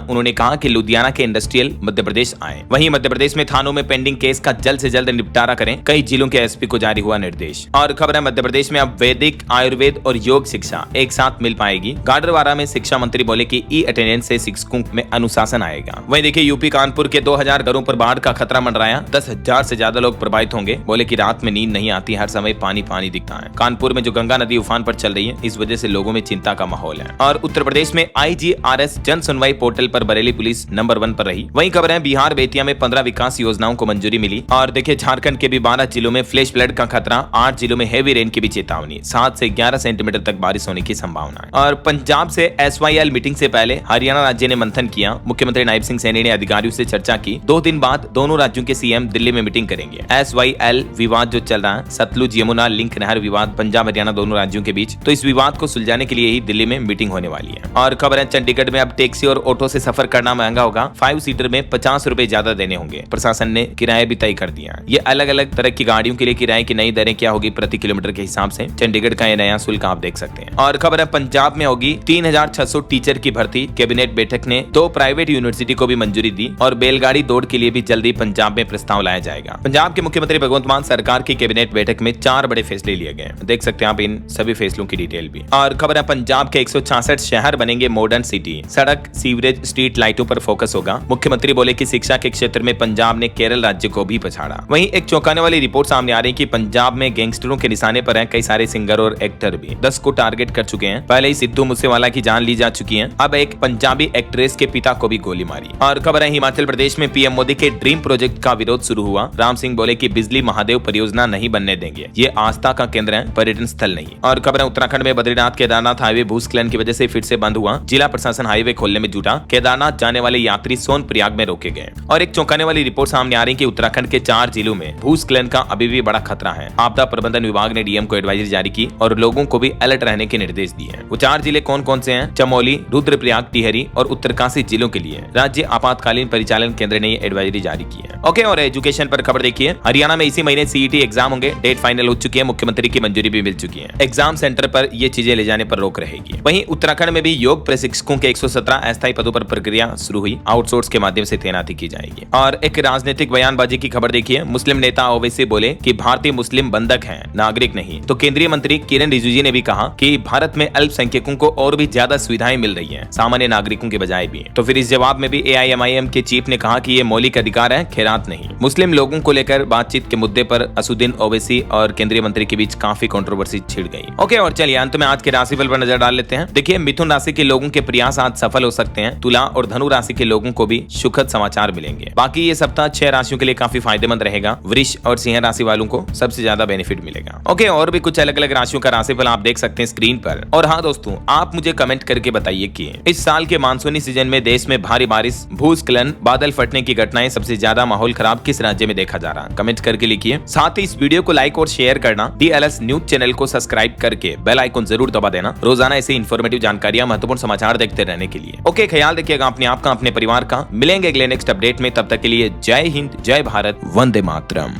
उन्होंने कहा कि लुधियाना के इंडस्ट्रियल मध्य प्रदेश आए। वहीं मध्य प्रदेश में थानों में पेंडिंग केस का जल्द से जल्द निपटारा करें, कई जिलों के एसपी को जारी हुआ निर्देश। और खबर है मध्य प्रदेश में अब वैदिक, आयुर्वेद और योग शिक्षा एक साथ मिल पाएगी। गाडरवारा में शिक्षा मंत्री बोले कि ई अटेंडेंस से शिक्षकों में अनुशासन आएगा। वहीं देखिए यूपी कानपुर के 2000 घरों पर बाढ़ का खतरा मंडराया, 10,000 से ज्यादा लोग प्रभावित होंगे। बोले कि रात में नींद नहीं आती, हर समय पानी पानी दिखता है। कानपुर में जो गंगा नदी उफान पर चल रही है, इस वजह से लोगों में चिंता का माहौल है। और उत्तर प्रदेश में IGRS जन सुनवाई पोर्टल पर बरेली पुलिस नंबर 1 पर रही। वहीं खबर है बिहार बेतिया में 15 विकास योजनाओं को मंजूरी मिली। और देखिए झारखंड के भी 12 जिलों में फ्लैश फ्लड का खतरा, 8 जिलों में हेवी रेन की भी चेतावनी, 7 से 11 सेंटीमीटर तक बारिश होने की संभावना है। और पंजाब से SYL मीटिंग से पहले हरियाणा राज्य ने मंथन किया। मुख्यमंत्री नायब सिंह सैनी ने अधिकारियों से चर्चा की। 2 दिन बाद दोनों राज्यों के सीएम दिल्ली में मीटिंग करेंगे। SYL विवाद जो चल रहा है, सतलुज यमुना लिंक नहर विवाद पंजाब हरियाणा दोनों राज्यों के बीच, तो इस विवाद को सुलझाने के लिए ही दिल्ली में मीटिंग होने वाली है। और खबर है चंडीगढ़ में अब टैक्सी और ऑटो से सफर करना महंगा होगा। 5 सीटर में 50 रुपए ज्यादा देने होंगे। प्रशासन ने किराए भी तय कर दिया। ये अलग अलग तरह की गाड़ियों के लिए किराए की नई दरें क्या होगी प्रति किलोमीटर के हिसाब से, चंडीगढ़ का ये नया शुल्क आप देख सकते हैं। और खबर है पंजाब में होगी 3600 टीचर की भर्ती। कैबिनेट बैठक ने 2 प्राइवेट यूनिवर्सिटी को भी मंजूरी दी। और बैलगाड़ी दौड़ के लिए भी जल्दी पंजाब में प्रस्ताव लाया जाएगा। पंजाब के मुख्यमंत्री भगवंत मान सरकार की कैबिनेट बैठक में 4 बड़े फैसले लिए गए। देख सकते हैं आप इन सभी फैसलों की डिटेल भी। और खबर है पंजाब के 166 शहर बनेंगे मॉडर्न सिटी। सड़क, सीवरेज, स्ट्रीट लाइटों पर फोकस होगा। मुख्यमंत्री बोले कि शिक्षा के क्षेत्र में पंजाब ने केरल राज्य को भी पछाड़ा। वहीं एक चौंकाने वाली रिपोर्ट सामने आ रही है कि पंजाब में गैंगस्टरों के निशाने पर हैं कई सारे सिंगर और एक्टर भी। 10 को टारगेट कर चुके हैं। पहले ही सिद्धू मूसेवाला की जान ली जा चुकी है, अब एक पंजाबी एक्ट्रेस के पिता को भी गोली मारी। और खबर है हिमाचल प्रदेश में पीएम मोदी के ड्रीम प्रोजेक्ट का विरोध शुरू हुआ। राम सिंह बोले कि बिजली महादेव परियोजना नहीं बनने देंगे, ये आस्था का केंद्र है, पर्यटन स्थल नहीं। और खबर है उत्तराखंड में बद्रीनाथ केदारनाथ हाईवे भूस्खलन की वजह से फिर से बंद हुआ। जिला प्रशासन हाईवे खोलने में जुटा। केदारनाथ जाने वाले यात्री सोनप्रयाग में रोके गए। और एक चौंकाने वाली रिपोर्ट सामने आ रही है कि उत्तराखंड के 4 जिलों में भूस्खलन का अभी भी बड़ा खतरा है। आपदा प्रबंधन विभाग ने डीएम को एडवाइजरी जारी की और लोगों को भी अलर्ट रहने के निर्देश दिए हैं। वो 4 जिले कौन कौन से हैं? चमोली, रुद्रप्रयाग, टिहरी और उत्तरकाशी जिलों के लिए राज्य आपातकालीन परिचालन केंद्र ने एडवाइजरी जारी की है। ओके, और एजुकेशन पर खबर देखिए। हरियाणा में इसी महीने सीईटी एग्जाम होंगे। डेट फाइनल हो चुकी है, मुख्यमंत्री की मंजूरी भी मिल चुकी है। एग्जाम सेंटर पर ये चीजें ले जाने पर रोक रहेगी। वहीं उत्तराखंड में भी योग प्रशिक्षकों के 117 अस्थायी पदों पर प्रक्रिया शुरू हुई। आउटसोर्स के माध्यम से तैनाती की जाएगी। और एक राजनीतिक बयानबाजी की खबर देखिए। मुस्लिम नेता ओवैसी बोले कि भारतीय मुस्लिम बंधक हैं, नागरिक नहीं। तो केंद्रीय मंत्री किरण रिजिजू ने भी कहा कि भारत में अल्पसंख्यकों को और भी ज्यादा सुविधाएं मिल रही हैं, सामान्य नागरिकों के बजाय भी। तो फिर इस जवाब में भी AIMIM के चीफ ने कहा कि ये मौलिक अधिकार है, खैरात नहीं। मुस्लिम लोगों को लेकर बातचीत के मुद्दे पर असुद्दीन ओवैसी और केंद्रीय मंत्री के बीच काफी कंट्रोवर्सी छिड़ गई। ओके, और चलिए अंत में आज के राशिफल पर नजर डाल लेते हैं। देखिए मिथुन राशि के लोगों के प्रयास आज सफल हो सकते हैं। तुला और धनु राशि के लोगों को भी सुखद समाचार मिलेंगे। बाकी ये सप्ताह 6 राशियों के लिए काफी फायदेमंद रहेगा। वृष और सिंह राशि वालों को सबसे ज्यादा बेनिफिट मिलेगा। ओके, और भी कुछ अलग अलग राशियों का राशिफल आप देख सकते हैं स्क्रीन पर। और हाँ दोस्तों, आप मुझे कमेंट करके बताइए कि इस साल के मानसूनी सीजन में देश में भारी बारिश, भूस्खलन, बादल फटने की घटनाएं, सबसे ज्यादा माहौल खराब किस राज्य में देखा जा रहा है? कमेंट करके लिखिए। साथ ही इस वीडियो को लाइक और शेयर करना, DLS न्यूज चैनल को सब्सक्राइब करके बेल आइकन जरूर दबा देना, रोजाना ऐसे इन्फॉर्मेटिव जानकारियां, महत्वपूर्ण समाचार देखते रहने के लिए। ओके, ख्याल रखिएगा अपने आप का, अपने परिवार का। मिलेंगे अगले नेक्स्ट अपडेट में, तब तक के लिए जय हिंद, जय भारत, वंदे मातरम।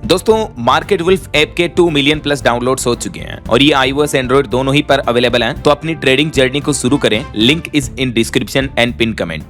दोस्तों, मार्केट वुल्फ ऐप के 2 मिलियन प्लस डाउनलोड्स हो चुके हैं और ये iOS एंड्रॉइड दोनों ही पर अवेलेबल हैं। तो अपनी ट्रेडिंग जर्नी को शुरू करें। Link is in description and pin comment.